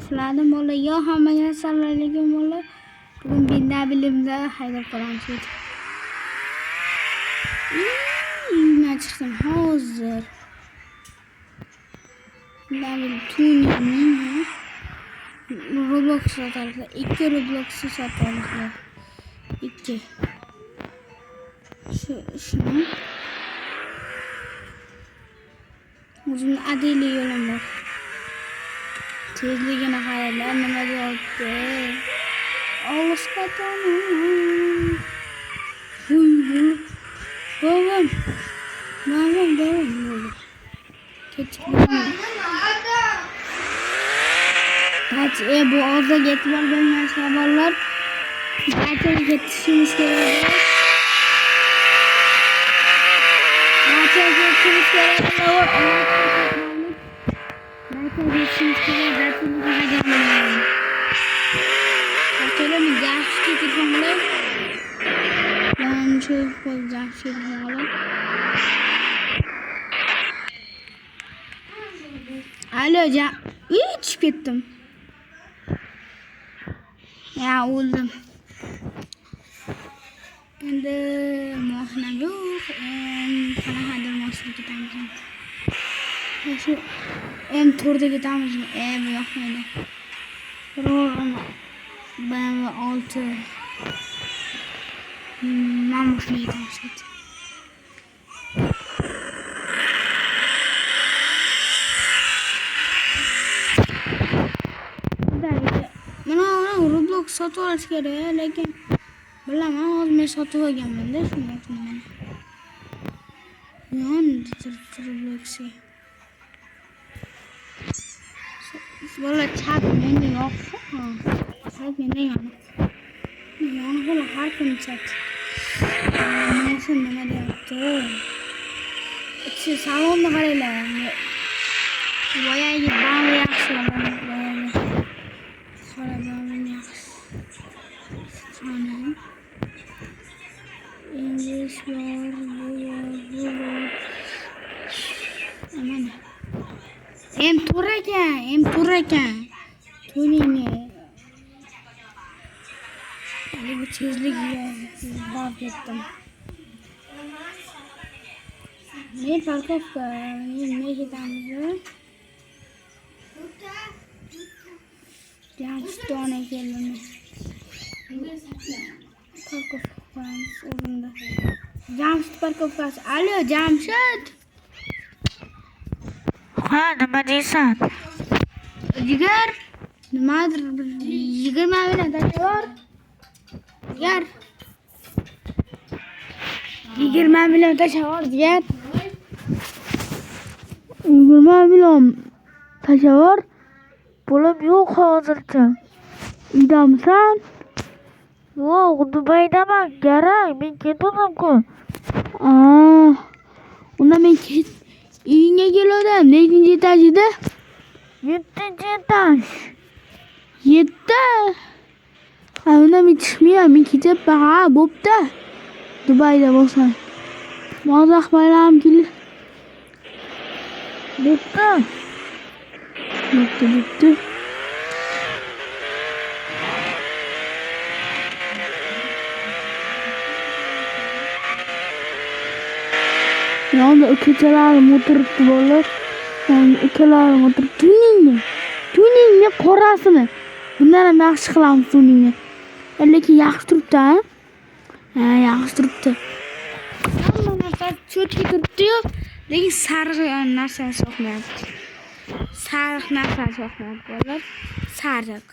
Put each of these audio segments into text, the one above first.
Uxladim bola. Yo hammaga assalomu alaykum bola. Bugun bilimda haydab qolamiz. Uydan chiqdim hozir. Nabil tuning Roblox sotarlar. 2 Roblox sotarlar. 2. Şunu. Uzun adıyla yo'lim bor. Tezligini qaranglar, nima deyapti? Olishga tomon. Babam. Kaç bu orada getiriyor benim sabahlar. Zaten yetişimiz gerekiyor. Zaten yetişimiz gerekiyor. Zaten yetişimiz gerekiyor. Zaten mi gerçek getirmeli? Ben çok gerçek getirmeli. Alo can. Hiç gittim. Ya oldum. Endi moshina yo'q. Qanaqa moshina ketamiz? Shu M4 ketamiz. Bu yoqmaydi. BMW 6. Mana moshina ketamiz. Mana Roblox sotib olish kerak, lekin bilaman, hozir men sotib olganman-da shunday qilib. Yonda Roblox'i. Bola chat menga yoqdi. Chat menga yoqdi. Yana bola har kun chat. Nima nima deyapti? Ichi salonni qaranglar. Boyagi bam yaxshi boyagi. Qora bam yaxshi. Qani. English bor, bu. Mana. M4 ekan. Tunini. Bu tezlikga bor ketdim. Ne parkovka, ne ketamiz? Jamshidona keldim. Parkovka o'rinda. Jamshid parkovkasi. Alo, Jamshid. Ha, nima deysan? Jigar, nimadir 20 million tashyor. Jigar. 20 million tashyor, jigar. 20 million tashyor pulim yo'q hozircha. Uydamisan? Yo'q, Dubaydaman. Kerak, men ketdim-ku. Unda men uyingga keldim. Nechinchi etajida? 7-etaj. 7. Unda men chiqmayman. Men ketyapman. Ha, bo'pti. Dubayda bo'lsam. Mozoq bayram keldi. Bo'pti. Yonda ukalarim o'tiribdi bolalar. Ukalarim o'tiribdi. Tuningni qorasini. Bundan ham yaxshi qilamiz tuningni. Lekin yaxshi turibdi, ha? Ha, yaxshi turibdi. Hamma narsa cho'tga turibdi-yu, lekin sariq narsasi yoqmayapti. Sariq narsasi yoqmayapti bolalar. Sariq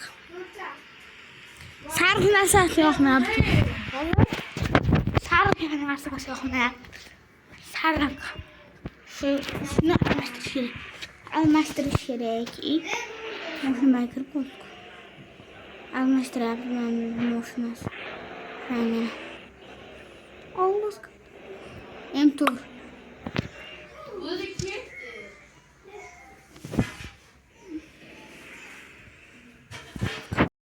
narsasi yoqmayapti. Sariq narsasi yoqmayapti. Sariq. Shuni almashtirish kerak. Nima kirib qoldi? Almashtiryapman mashinasi. Mana. M4.